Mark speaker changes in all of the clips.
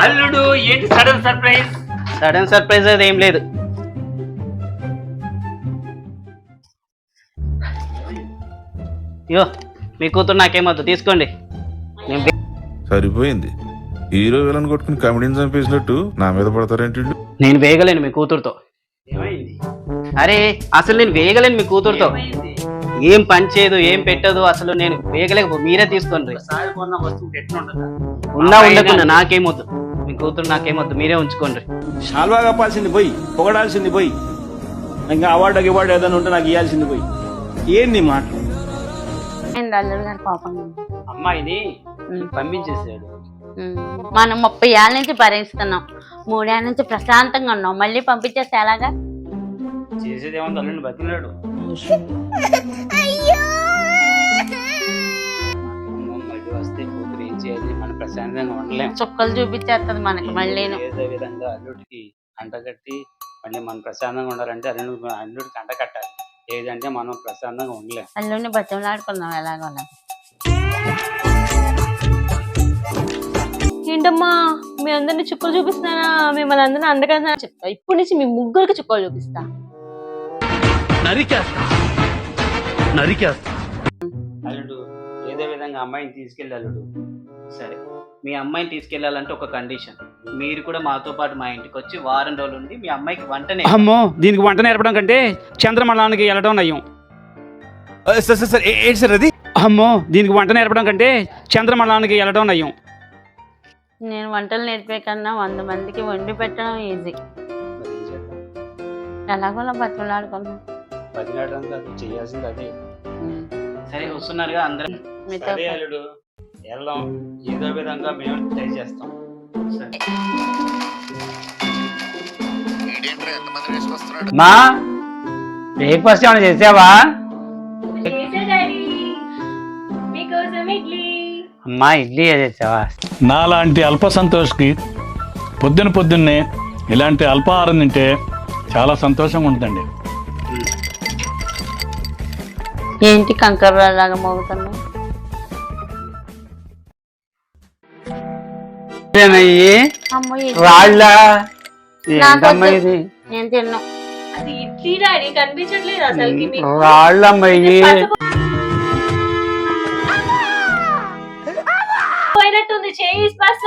Speaker 1: అల్లుడు ఏంటి sudden surprise?
Speaker 2: Sudden surprise అది ఏం లేదు. అయ్యో మీ కూతురు నాకేమొద్దు, తీసుకోండి.
Speaker 3: సరిపోయింది. హీరో విలన్ కొట్టుకుని కమెడీని చంపేసినట్టు నా మీద పడతారేంటి?
Speaker 2: నేను వేయగలేను మీ కూతురుతో.
Speaker 1: ఏమైంది?
Speaker 2: అరే అసలు నేను వేయగలేను మీ కూతురుతో. ఏం పని చేయదు, ఏం పెట్టదు, అసలు నేను వేయగలేకపో. మీరే తీసుకోండి.
Speaker 1: ఒకసారి కొన్న వస్తువు ఎట్లుంటుందా?
Speaker 2: ఉన్నా ఉండకుండా నాకేమొద్దు, మీ కూతురు నాకేమొద్దు, మీరే ఉంచుకోండి.
Speaker 4: షాల్వా కప్పాల్సింది పోయి, పొగడాల్సింది పోయి, ఇంకా అవార్డు ఏదైనా ఉంటే నాకు ఇవ్వాల్సింది పోయి. ఏంది మాట?
Speaker 5: అల్లుడు గారు పాపం
Speaker 1: అమ్మాయిని పంపించేసాడు.
Speaker 5: మనం 30 ఏళ్ళ నుంచి భరిస్తున్నాం, 3 ఏళ్ళ నుంచి ప్రశాంతంగా ఉన్నాం, మళ్ళీ పంపించేస్తే ఎలాగా?
Speaker 1: చేసేదేమో అల్లుడిని బతికినాడు. మళ్ళీ వస్తే కూతురు ఏం చేయాలి? మనం ప్రశాంతంగా ఉండలేం.
Speaker 5: చుక్కలు చూపించేస్తుంది మనకి మళ్ళీ.
Speaker 1: ఏదో విధంగా అల్లుడికి అంటగట్టి మళ్ళీ మనం ప్రశాంతంగా ఉండాలంటే అల్లుడికి అంటకట్టాలి. ఏదంటే మనం ప్రశాంతంగా ఉండలేం.
Speaker 5: అల్లుడిని బతిమలాడుకుందాం ఎలాగో.
Speaker 6: ఏంటమ్మా మీ అందరిని చుక్కలు చూపిస్తానా? మిమ్మల్ని అందరినీ అందగా చెప్తా. ఇప్పటి నుంచి మీ ముగ్గురికి చుక్కలు చూపిస్తా.
Speaker 2: అల్లుడు ఏదో విధంగా అమ్మాయిని తీసుకెళ్ళి అల్లుడు. సరే మీ అమ్మాయిని తీసుకెళ్ళాలంటే ఒక కండిషన్, మీరు కూడా మాతో పాటు మా ఇంటికి వచ్చి వారం రోజులు ఉండి మీ అమ్మాయికి వంటనే.
Speaker 7: అమ్మో దీనికి వంట నేర్పడం కంటే చంద్రమండలానికి వెళ్ళడం నయం.
Speaker 4: సార్ ఏంటి సార్ అది?
Speaker 7: అమ్మో దీనికి వంట నేర్పడం కంటే చంద్రమండలానికి వెళ్ళడం నయం.
Speaker 5: నేను వంటలు నేర్పే కన్నా 100 మందికి వండి పెట్టడం ఈజీ. ఎలాగోలా బతిమలాడుకున్నాం.
Speaker 1: బతిలాడడం కాదు, చేయాల్సింది అదే.
Speaker 2: సరే వస్తున్నారుగా అందరం.
Speaker 5: మీతో
Speaker 1: సరే అల్లుడు వెళ్దాం, ఏదో విధంగా మేము ట్రై చేస్తాం. సరే
Speaker 2: మా బ్రేక్ఫాస్ట్ ఏమైనా చేసావా? అమ్మా ఇడ్లీ చేసావా?
Speaker 8: నాలాంటి అల్ప సంతోష్కి పొద్దున్నే ఇలాంటి అల్పాహారం తింటే చాలా సంతోషంగా ఉంటుందండి.
Speaker 5: ఏంటి కంకర్రాలాగా మోగుతున్నావు? అమ్మో
Speaker 2: రాళ్ళ
Speaker 5: నాకొద్దు. నేను తిన్నా.
Speaker 6: అది ఇడ్లీ డాడీ, కనిపించట్లేదు అసలుకి మీకు.
Speaker 2: రాళ్ళమ్మయ్యి
Speaker 6: పోయినట్టుంది చేయి స్పర్శ.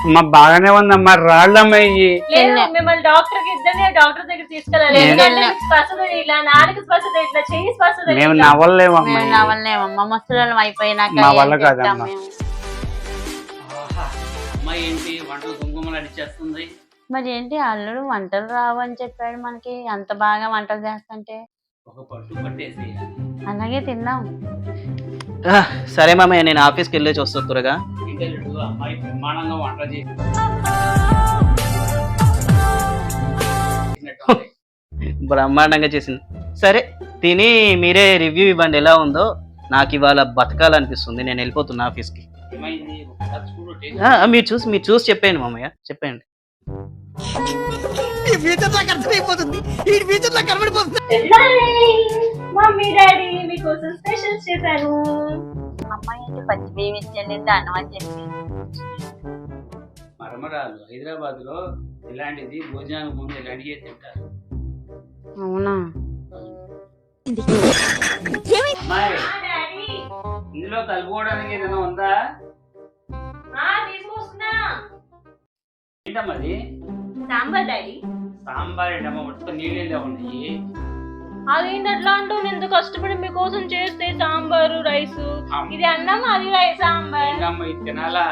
Speaker 2: అమ్మ బాగానే ఉందమ్మా, రాళ్ళమ్మయ్యి.
Speaker 6: లేదు మిమ్మల్ని డాక్టర్ కి ఇద్దరిని డాక్టర్ దగ్గర తీసుకెళ్ళాలి. ఎందుకంటే మీకు స్పర్శ తెలియట్లా, నాలుగు స్పర్శ తెలియట్లా, చెయ్యి స్పర్శ
Speaker 2: మేము
Speaker 6: తెలియట్లా.
Speaker 2: నవ్వలేమమ్మా.
Speaker 5: మేము నవ్వలేమమ్మా, ముసలి అయిపోయినాక
Speaker 2: మా వల్ల
Speaker 5: ఏం చేస్తాం
Speaker 2: కాదమ్మా.
Speaker 5: మేము?
Speaker 2: అమ్మాయి ఏంటి వంటలు కుంకుమలు అడిచేస్తుంది?
Speaker 5: మరి ఏంటి అల్లుడు వంటలు రావు అని చెప్పాడు మనకి, అంత బాగా వంటలు చేస్తుంటే.
Speaker 2: ఒక పట్టు పట్టేసి
Speaker 5: అలాగే తిందాం.
Speaker 2: సరే మామయ్య, నేను ఆఫీస్కి వెళ్ళేసి వస్తా త్వరగా.
Speaker 1: అమ్మాయి బ్రహ్మాండంగా వంట చేసి
Speaker 2: బ్రహ్మాండంగా చేసింది. సరే తిని మీరే రివ్యూ ఇవ్వండి ఎలా ఉందో. నాకు ఇవాళ బతకాలనిపిస్తుంది, నేను వెళ్ళిపోతున్నా ఆఫీస్కి.
Speaker 1: ఏమైంది ఒకసారి చూడు, టేస్ట్
Speaker 2: మీరు చూసి చెప్పండి మామయ్య, చెప్పండి.
Speaker 6: మమ్మీ డాడీ మీకోసం స్పెషల్ చేశాను.
Speaker 5: అమ్మాయి ఏంటి పచ్చి బియ్యం ఇచ్చేది అన్నం అని చెప్పి.
Speaker 1: మరమరాలు హైదరాబాద్ లో ఇలాంటిది భోజనానికి ముందు ఇలాంటివి తింటారు.
Speaker 5: అవునా?
Speaker 1: అమ్మాయి
Speaker 6: డాడీ
Speaker 1: ఇందులో కలుపుకోవడానికి ఏదైనా ఉందా?
Speaker 6: తీసుకొస్తున్నా.
Speaker 1: ఏంటమ్మా అది?
Speaker 6: సాంబార్ డాడీ.
Speaker 1: సాంబార్ ఏంటమ్మా, మొత్తం నీళ్ళే ఉన్నాయి.
Speaker 6: అదేంటి అట్లా అంటూ నేను ఎంత కష్టపడి మీకోసం చేస్తే సాంబారు రైస్, ఇది అన్నం అది రైస్ సాంబార్.
Speaker 1: ఏంటమ్మా ఇది తినాలా?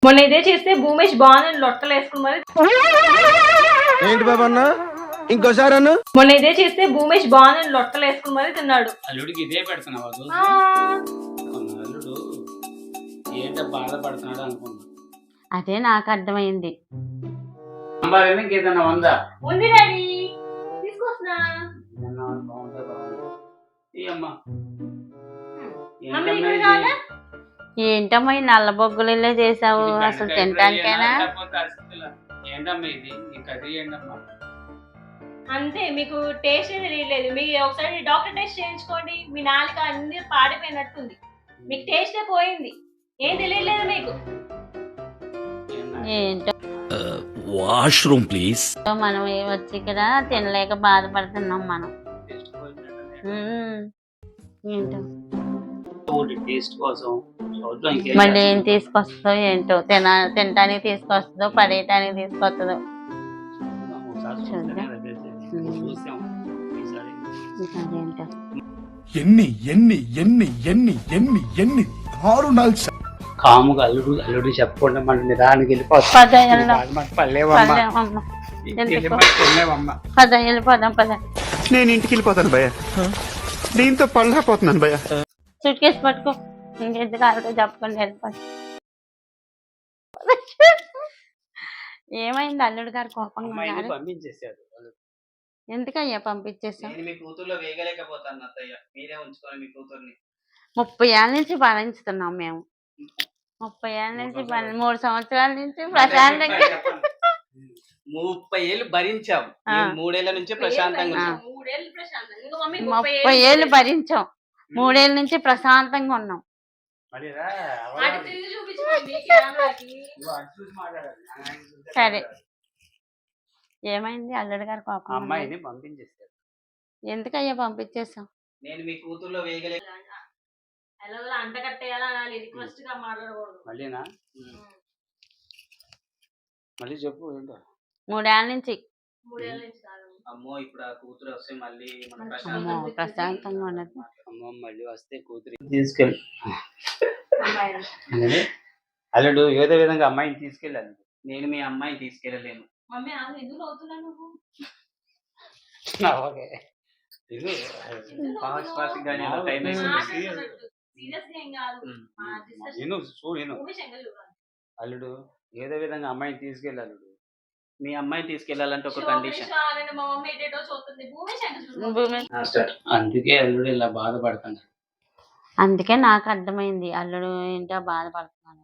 Speaker 6: మొన్న ఇదే చేస్తే భూమేష్ బాగుంది లొట్టలు వేసుకుని మరి.
Speaker 4: ఏంటి బాబా అన్న ఇంకోసారి అన్న?
Speaker 6: మొన్న ఇదే చేస్తే భూమేష్ బాగుంది లొట్టలు వేసుకుని మరి తిన్నాడు.
Speaker 1: అల్లుడికి ఇదే పెడుతున్నావా? అల్లుడు ఏంటో బాధపడుతున్నాడు అనుకున్నా.
Speaker 5: అదే నాకు అర్థమైంది.
Speaker 1: సాంబార్ ఏదైనా ఉందా?
Speaker 6: ఉంది డాడీ, తీసుకొస్తున్నా.
Speaker 1: బాగుంటుంది అమ్మా.
Speaker 6: మమ్మీ ఇక్కడ కావాలా?
Speaker 5: ఏంటమ్మా ఈ నల్ల బొగ్గులు చేసావు, అసలు తినటానికైనా?
Speaker 1: ఏంటమ్మా ఇది? ఈ కర్రీ ఏంటమ్మా?
Speaker 6: అంతే, మీకు టేస్ట్ తెలియలేదు. మీకు ఒకసారి డాక్టర్ టెస్ట్ చేయించుకోండి. మీ నాలుక అన్ని పాడిపోయినట్టుంది, మీకు టేస్టే పోయింది. ఏం తెలియలేదు మీకు.
Speaker 5: ఏంటో
Speaker 9: వాష్రూమ్ ప్లీజ్.
Speaker 5: మనం వచ్చి ఇక్కడ తినలేక బాధపడుతున్నాం మనం. ఏంటో
Speaker 2: టేస్ట్ కోసం చూద్దాం ఇంకేం
Speaker 5: మళ్ళీ ఏం
Speaker 2: చేస్తాం.
Speaker 5: తీసుకొస్తుందో ఏంటో, తినటానికి తీసుకొస్తుందో పడేయటానికి తీసుకొస్తుందో.
Speaker 2: ఒకసారి చూస్తేనే కదా తెలిసేది. చూసాం ఈసారి.
Speaker 5: అదేంటో
Speaker 3: ఎన్ని ఎన్ని ఎన్ని ఎన్ని ఎన్ని ఎన్ని దారుణాలు
Speaker 1: కాముగా అల్లుడు చెప్పకుండా మన నిదానికి వెళ్ళిపోతాం.
Speaker 5: పద వెళ్దాం.
Speaker 1: పడలేవమ్మా,
Speaker 5: పదలేమమ్మా. ఎందుకు?
Speaker 1: వెళ్ళేవమ్మా.
Speaker 5: పద వెళ్ళిపోదాం పద.
Speaker 10: నేను ఇంటికి వెళ్ళిపోతాను భయ్య, దీంతో పడలేకపోతున్నాను భయ్య.
Speaker 5: సూట్ కేసు పట్టుకో. ఇంకెందుకు ఆవిడ చెప్పకుండా వెళ్ళిపోతా. ఏమైంది అల్లుడు గారు కోపంగా
Speaker 2: అమ్మాయిని
Speaker 5: ఉన్నారు?
Speaker 2: పంపించేశాడు వాళ్ళు.
Speaker 5: ఎందుకయ్యా పంపించేసాం?
Speaker 2: నేను మీ కూతుర్లో వేయగలేకపోతాను అత్తయ్య, మీరే ఉంచుకొని మీ కూతుర్ని.
Speaker 5: 30 ఏళ్ళ నుంచి భరించుతున్నాం మేము. 30 ఏళ్ళ నుంచి 3 సంవత్సరాల నుంచి ప్రశాంతంగా
Speaker 2: 30 ఏళ్ళు భరించాం. మేము 3 ఏళ్ల నుంచే ప్రశాంతంగా ఉన్నాం.
Speaker 6: 3 ఏళ్ళు ప్రశాంతంగా. ఇంకా మమ్మీ
Speaker 5: 30 ఏళ్ళు భరించాం. 3 ఏళ్ళ నుంచి ప్రశాంతంగా ఉన్నాం.
Speaker 1: మరి రా,
Speaker 6: అటు తిరిగి చూపించు మమ్మీ కెమెరాకి.
Speaker 1: నువ్వు అటు చూసి మాట్లాడాలి. ఆయన చూస్తే
Speaker 5: సరే.
Speaker 1: మాట్లాడాలి.
Speaker 5: ఏమైంది అల్లుడు గారు కోపం?
Speaker 1: అమ్మాయిని పంపించేశాడు.
Speaker 5: ఎందుకయ్యా పంపించేసాం?
Speaker 2: నేను మీ కూతుర్లో వేయగలే
Speaker 6: ఎలాగోలా అంట కట్టేయాలా అనాలి, రిక్వెస్ట్ గా మాట్లాడకూడదు.
Speaker 1: మళ్ళీనా? మళ్ళీ చెప్పు ఏంటో.
Speaker 5: 3 ఏళ్ళ నుంచి
Speaker 6: 3 ఏళ్ళ నుంచి కాదు.
Speaker 2: అమ్మో ఇప్పుడు ఆ కూతురు వస్తే మళ్ళీ మన
Speaker 5: అమ్మో,
Speaker 2: ప్రశాంతం.
Speaker 5: ప్రశాంతంగా ఉన్నది.
Speaker 1: అమ్మ మళ్ళీ వస్తే కూతురి తీసుకెళ్ళి అల్లుడు ఏదో విధంగా అమ్మాయిని తీసుకెళ్ళాలి.
Speaker 2: నేను మీ అమ్మాయిని తీసుకెళ్ళలేను.
Speaker 6: మమ్మీ ఆగు, ఎందుకు నవ్వుతున్నావు నువ్వు?
Speaker 1: ఓకే ఇది
Speaker 2: ఫాస్ట్ ఫాస్ట్ గానే టైం అయిపోయింది.
Speaker 6: సీరియస్ గా ఏం కాదు.
Speaker 1: విను చూడు విను.
Speaker 6: భూమి శంకర్ చూడాలి.
Speaker 1: అల్లుడు ఏదో విధంగా అమ్మాయిని తీసుకెళ్ళి అల్లుడు.
Speaker 2: మీ అమ్మాయిని తీసుకెళ్లాలంటే ఒక కండిషన్.
Speaker 6: మా మమ్మీ ఎటో చూస్తుంది. భూమి శంకర్ చూడాలి.
Speaker 5: భూమి.
Speaker 1: అందుకే అల్లుడు ఇలా బాధపడుతున్నాడు.
Speaker 5: అందుకే నాకు అర్థమైంది అల్లుడు ఏంటో బాధపడుతున్నాడు.